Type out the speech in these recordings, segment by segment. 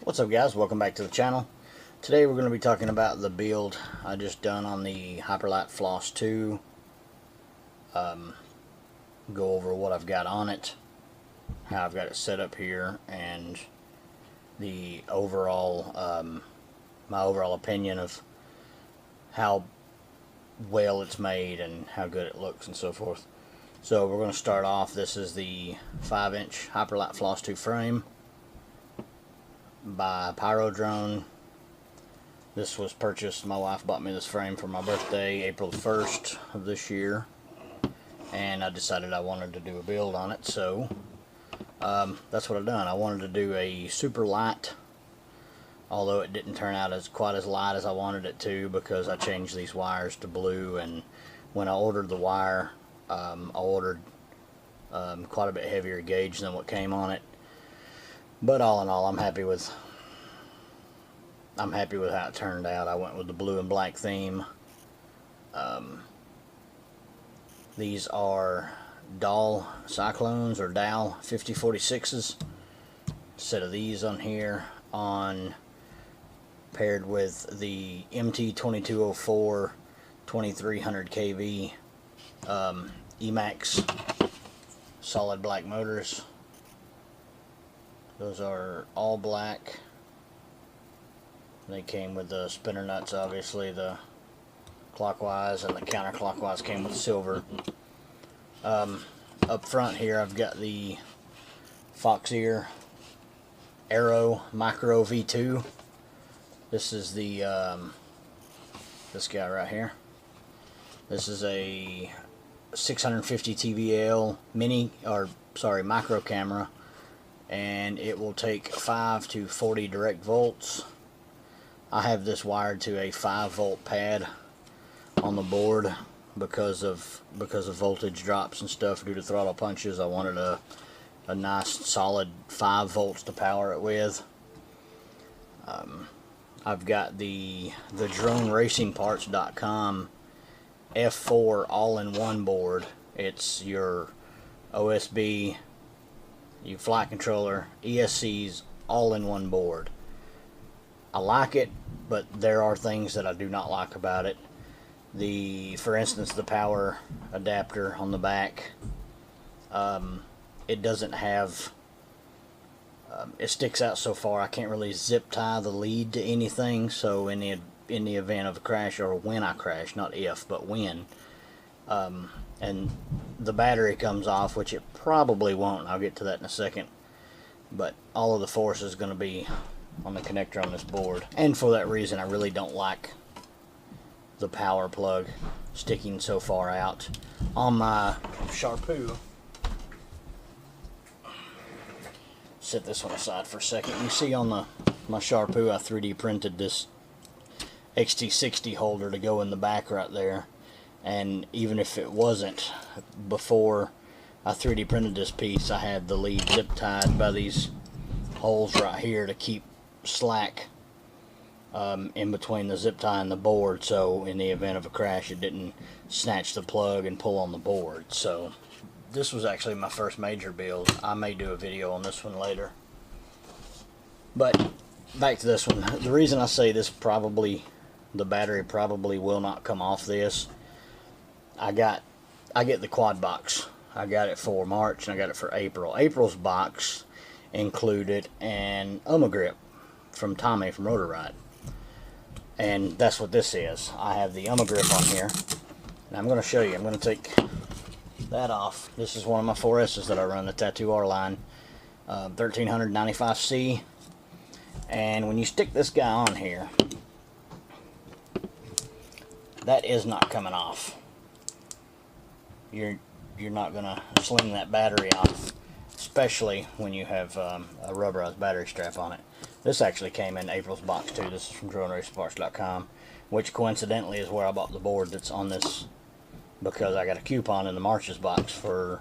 What's up, guys? Welcome back to the channel. Today we're going to be talking about the build I just done on the Hyperlite Floss 2. Go over what I've got on it, how I've got it set up here, and the overall my overall opinion of how well it's made and how good it looks and so forth. So we're going to start off. This is the 5-inch Hyperlite Floss 2 frame by Pyro Drone. This was purchased, my wife bought me this frame for my birthday, April 1st of this year, and I decided I wanted to do a build on it, so that's what I've done. I wanted to do a super light, although it didn't turn out quite as light as I wanted it to, because I changed these wires to blue, and when I ordered the wire, I ordered quite a bit heavier gauge than what came on it. But all in all, I'm happy with how it turned out. I went with the blue and black theme. These are Doll Cyclones, or Dow 5046s. Set of these on here, paired with the MT2204 2300 kV Emax solid black motors. Those are all black. They came with the spinner nuts, obviously. The clockwise and the counterclockwise came with silver. Up front here, I've got the Foxeer Aero Micro V2. This is the this guy right here. This is a 650 TVL micro camera, and it will take 5 to 40 direct volts. I have this wired to a 5-volt pad on the board because of voltage drops and stuff due to throttle punches. I wanted a nice solid 5 volts to power it with. I've got the DroneRacingParts.com F4 all-in-one board. It's your OSB, your flight controller, ESCs, all in one board. I like it, but there are things that I do not like about it. For instance, the power adapter on the back, it doesn't have, it sticks out so far I can't really zip tie the lead to anything, so in the event of a crash, or when I crash, not if, but when, and the battery comes off, which it probably won't. I'll get to that in a second. But all of the force is going to be on the connector on this board. And for that reason, I really don't like the power plug sticking so far out. On my Sharpoo, set this one aside for a second. You see on my Sharpoo, I 3D printed this XT60 holder to go in the back right there. And even if it wasn't, before I 3D printed this piece, I had the lead zip tied by these holes right here to keep slack in between the zip tie and the board, so in the event of a crash it didn't snatch the plug and pull on the board. So this was actually my first major build. I may do a video on this one later. But back to this one. The reason I say this, the battery probably will not come off this. I get the quad box. I got it for March and I got it for April. April's box included an grip from Tommy from Rotor Ride, and that's what this is. I have the grip on here, and I'm going to show you. I'm going to take that off. This is one of my 4S's that I run, the Tattoo R line, 1395C, and when you stick this guy on here, that is not coming off. You're not going to sling that battery off, especially when you have a rubberized battery strap on it. This actually came in April's box too. This is from DroneRacingParts.com, which coincidentally is where I bought the board that's on this, because I got a coupon in the March's box for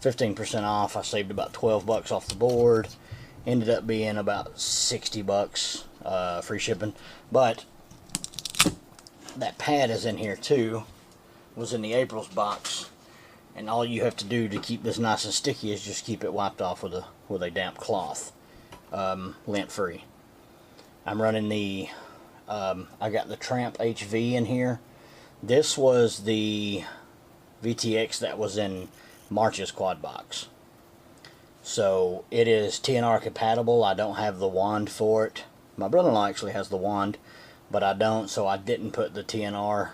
15% off. I saved about 12 bucks off the board. Ended up being about 60 bucks free shipping. But that pad is in here too. Was in the April's box. And all you have to do to keep this nice and sticky is just keep it wiped off with a damp cloth, lint free. I'm running the I got the Tramp HV in here. This was the VTX that was in March's quad box. So it is TNR compatible. I don't have the wand for it. My brother-in-law actually has the wand, but I don't, so I didn't put the TNR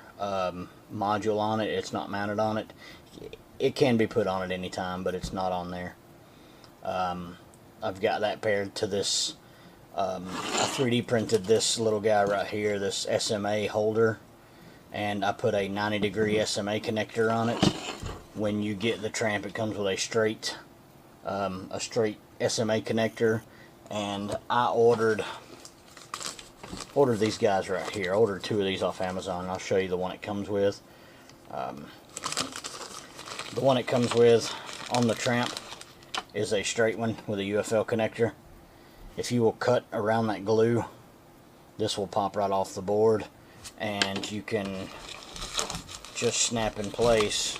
module on it. It's not mounted on it. It can be put on it anytime, but it's not on there. I've got that paired to this. I 3D printed this little guy right here, this SMA holder, and I put a 90-degree SMA connector on it. When you get the Tramp, it comes with a straight SMA connector, and I ordered these guys right here. I ordered 2 of these off Amazon. I'll show you the one it comes with. The one it comes with on the Tramp is a straight one with a UFL connector. If you will cut around that glue, this will pop right off the board, and you can just snap in place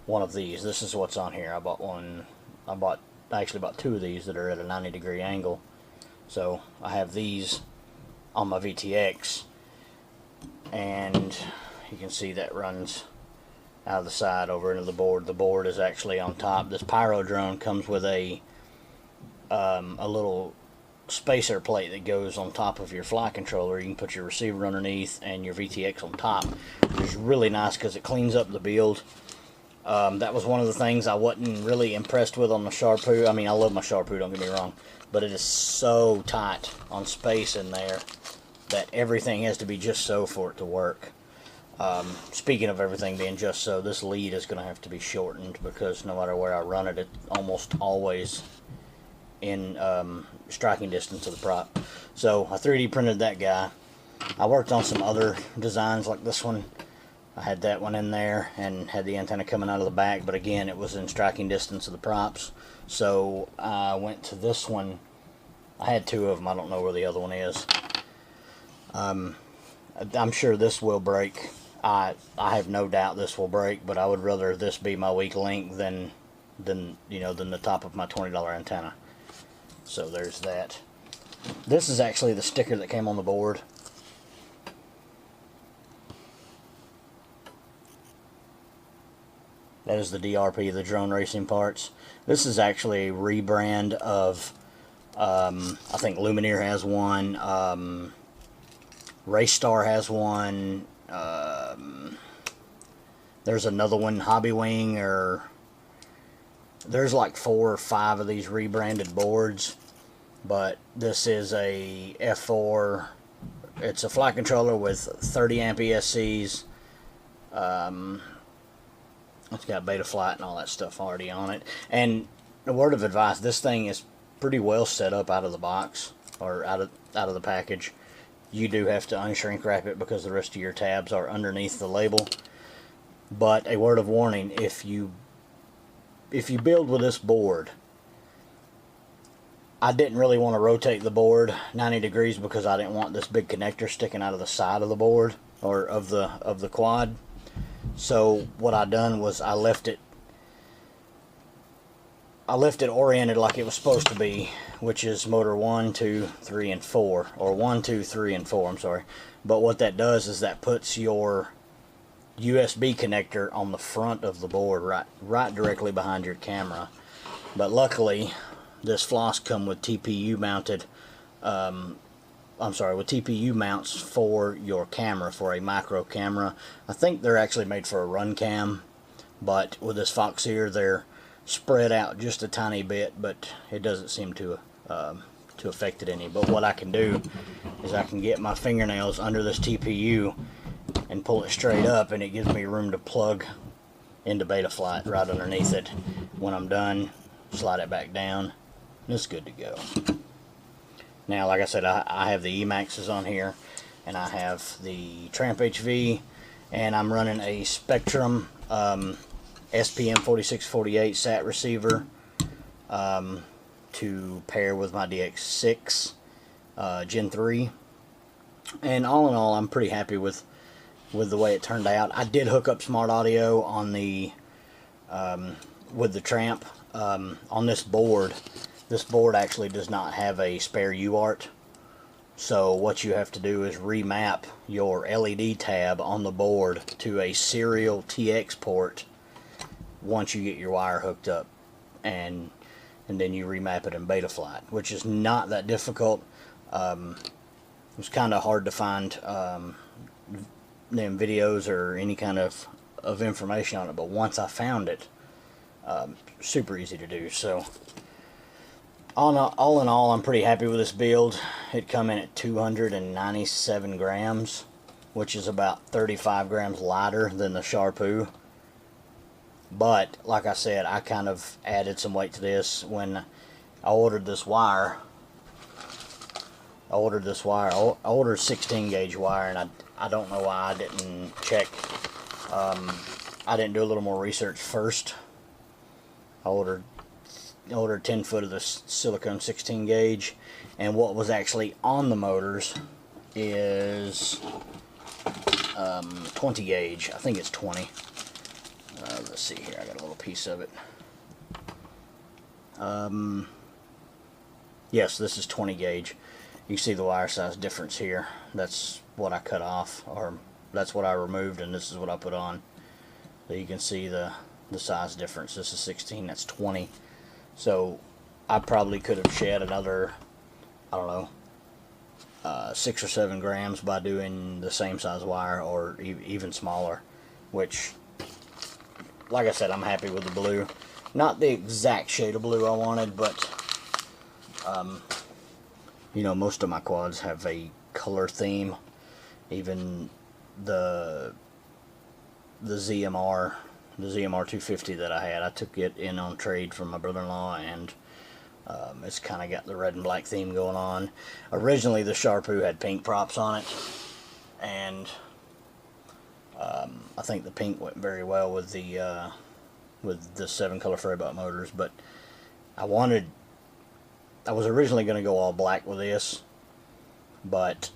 one of these. This is what's on here. I bought one. I actually bought 2 of these that are at a 90-degree angle. So I have these on my VTX, and you can see that runs out of the side over into the board. The board is actually on top. This Pyro drone comes with a little spacer plate that goes on top of your fly controller. You can put your receiver underneath and your VTX on top, which is really nice because it cleans up the build. That was one of the things I wasn't really impressed with on the Sharpoo. I mean, I love my Sharpoo, don't get me wrong, but it is so tight on space in there that everything has to be just so for it to work. Speaking of everything being just so, this lead is going to have to be shortened because no matter where I run it, it's almost always in striking distance of the prop. So I 3D printed that guy. I worked on some other designs like this one. I had that one in there and had the antenna coming out of the back, but again, it was in striking distance of the props. So I went to this one. I had 2 of them. I don't know where the other one is. I'm sure this will break. I have no doubt this will break, but I would rather this be my weak link than the top of my $20 antenna. So there's that. This is actually the sticker that came on the board. That is the DRP, the drone racing parts. This is actually a rebrand of, I think Lumineer has one, Race Star has one, there's another one, Hobby Wing, or there's like 4 or 5 of these rebranded boards, but this is a F4, it's a flight controller with 30 amp ESCs, it's got Betaflight and all that stuff already on it. And a word of advice, this thing is pretty well set up out of the box, or out of the package. You do have to unshrink wrap it because the rest of your tabs are underneath the label. But a word of warning, if you build with this board, I didn't really want to rotate the board 90 degrees because I didn't want this big connector sticking out of the side of the board, or of the quad. So what I done was I left it oriented like it was supposed to be, which is motor 1, 2, 3, and 4, or 1, 2, 3, and 4. I'm sorry, but what that does is that puts your USB connector on the front of the board, right directly behind your camera. But luckily, this floss come with TPU mounted. with TPU mounts for your camera, for a micro camera. I think they're actually made for a run cam, but with this Fox here, they're spread out just a tiny bit, but it doesn't seem to affect it any. But what I can do is I can get my fingernails under this TPU and pull it straight up, and it gives me room to plug into Betaflight right underneath it. When I'm done, slide it back down, and it's good to go. Now, like I said, I have the Emaxes on here, and I have the Tramp HV, and I'm running a Spectrum SPM 4648 SAT receiver to pair with my DX6 Gen 3. And all in all, I'm pretty happy with the way it turned out. I did hook up smart audio on the with the Tramp on this board. This board actually does not have a spare UART, So what you have to do is remap your LED tab on the board to a serial TX port once you get your wire hooked up, and then you remap it in Betaflight, which is not that difficult. It was kind of hard to find them videos or any kind of information on it, but once I found it, super easy to do. So all in all, I'm pretty happy with this build. It come in at 297 grams, which is about 35 grams lighter than the Sharpoo. But like I said, I kind of added some weight to this when I ordered this wire. I ordered 16 gauge wire, and I don't know why I didn't check. I didn't do a little more research first. I ordered 10 foot of the silicone 16 gauge, and what was actually on the motors is 20 gauge. I think it's 20. Let's see here, I got a little piece of it. Yes, this is 20 gauge. You see the wire size difference here. That's what I cut off, or that's what I removed, and this is what I put on. So you can see the size difference. This is 16, that's 20. So I probably could have shed another, I don't know, 6 or 7 grams by doing the same size wire, or even smaller, which, like I said, I'm happy with the blue. Not the exact shade of blue I wanted, but you know, most of my quads have a color theme. Even the ZMR 250 that I had, I took it in on trade from my brother-in-law, and it's kind of got the red and black theme going on. Originally the Sharpoo had pink props on it, and I think the pink went very well with the 7-color Freight motors, but I was originally going to go all black with this, but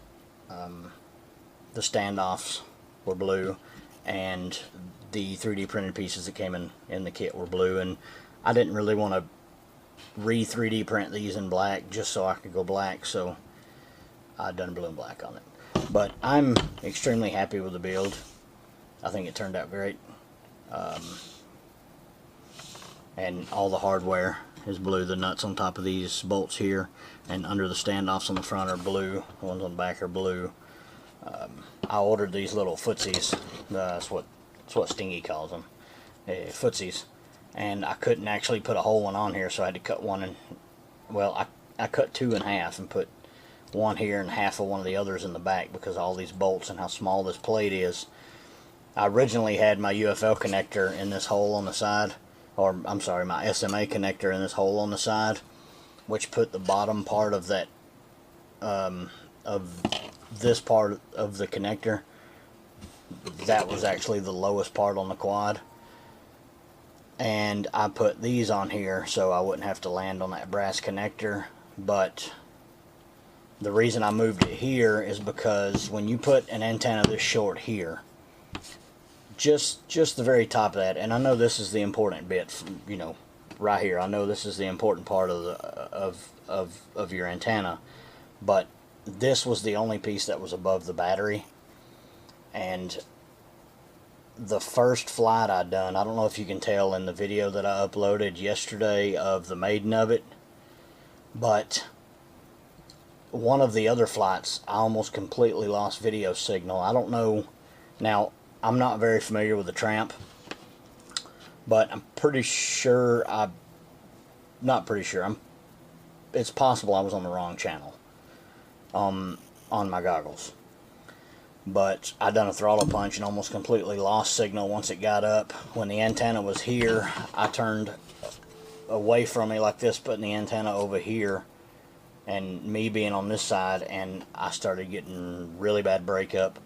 the standoffs were blue, and the 3D printed pieces that came in the kit were blue, and I didn't really want to re-3D print these in black just so I could go black, so I done blue and black on it. But I'm extremely happy with the build. I think it turned out great. And all the hardware is blue. The nuts on top of these bolts here and under the standoffs on the front are blue. The ones on the back are blue. I ordered these little footsies. That's what Stingy calls them, footsies. And I couldn't actually put a whole one on here, so I had to cut one in. Well, I cut 2 in half and put one here and half of one of the others in the back because of all these bolts and how small this plate is. I originally had my UFL connector in this hole on the side, or I'm sorry, my SMA connector in this hole on the side, which put the bottom part of that, of this part of the connector, that was actually the lowest part on the quad. And I put these on here so I wouldn't have to land on that brass connector. But the reason I moved it here is because when you put an antenna this short here, just the very top of that, and I know this is the important bit, you know, right here. I know this is the important part of the of your antenna, but this was the only piece that was above the battery. And the first flight I done, I don't know if you can tell in the video that I uploaded yesterday of the maiden of it, but one of the other flights I almost completely lost video signal. I don't know. Now, I'm not very familiar with the Tramp, but I'm pretty sure it's possible I was on the wrong channel on my goggles. But I done a throttle punch and almost completely lost signal once it got up. When the antenna was here, I turned away from me like this, putting the antenna over here, and me being on this side, and I started getting really bad breakup.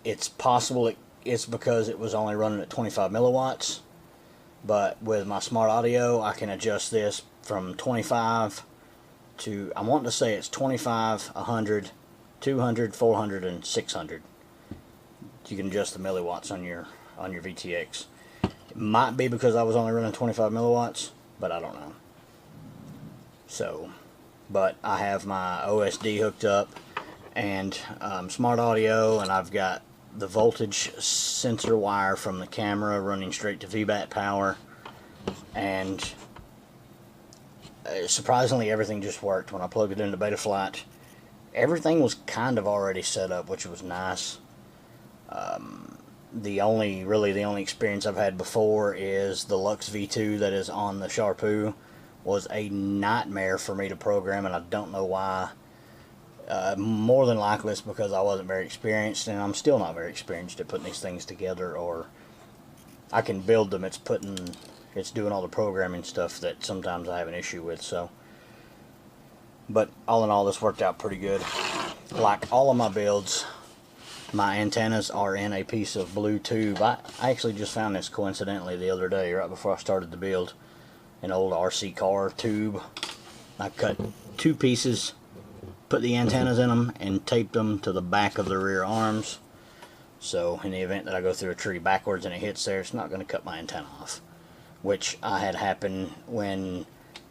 It's possible it's because it was only running at 25 milliwatts, but with my smart audio I can adjust this from 25 to, I want to say it's 25, 100, 200, 400, and 600. You can adjust the milliwatts on your VTX. It might be because I was only running 25 milliwatts, but I don't know. So but I have my OSD hooked up and smart audio, and I've got the voltage sensor wire from the camera running straight to VBAT power, and surprisingly everything just worked. When I plugged it into Betaflight, everything was kind of already set up, which was nice. The only experience I've had before is the Lux V2 that is on the Sharpoo. Was a nightmare for me to program, and I don't know why. More than likely it's because I wasn't very experienced, and I'm still not very experienced at putting these things together. Or I can build them, it's doing all the programming stuff that sometimes I have an issue with. So, but all in all, this worked out pretty good. Like all of my builds, my antennas are in a piece of blue tube. I actually just found this coincidentally the other day, right before I started the build. An old RC car tube. I cut 2 pieces, put the antennas in them, and taped them to the back of the rear arms. So in the event that I go through a tree backwards and it hits there, it's not going to cut my antenna off. Which I had happen when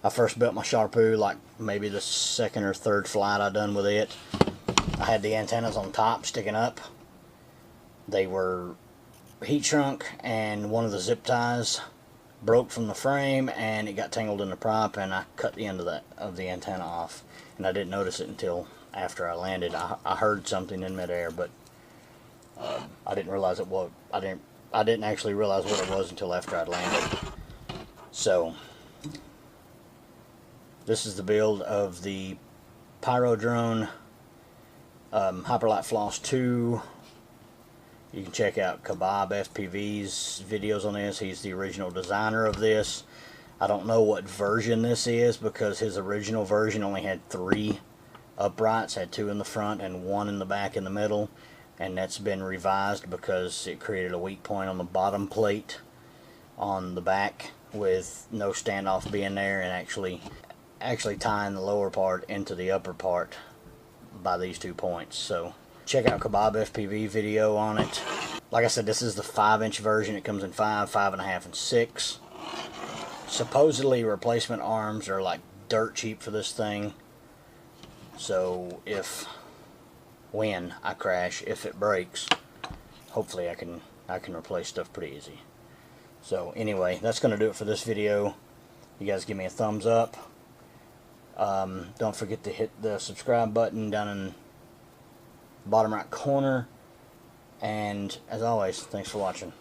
I first built my Sharpoo, like maybe the 2nd or 3rd flight I done with it. I had the antennas on top sticking up. They were heat shrunk, and one of the zip ties broke from the frame and it got tangled in the prop, and I cut the end of the antenna off, and I didn't notice it until after I landed. I heard something in midair, but I didn't realize I didn't actually realize what it was until after I'd landed. So this is the build of the Pyro Drone Hyperlite Floss 2. You can check out Kebab FPV's videos on this. He's the original designer of this. I don't know what version this is, because his original version only had 3 uprights, had 2 in the front and 1 in the back in the middle, and that's been revised because it created a weak point on the bottom plate on the back, with no standoff being there, and actually tying the lower part into the upper part by these 2 points. So check out Kebab FPV video on it. Like I said, this is the 5-inch version. It comes in 5, 5.5, and 6. Supposedly replacement arms are like dirt cheap for this thing. So when I crash, if it breaks, hopefully I can replace stuff pretty easy. So anyway, that's going to do it for this video. You guys give me a thumbs up. Don't forget to hit the subscribe button down in bottom right corner, and as always, thanks for watching.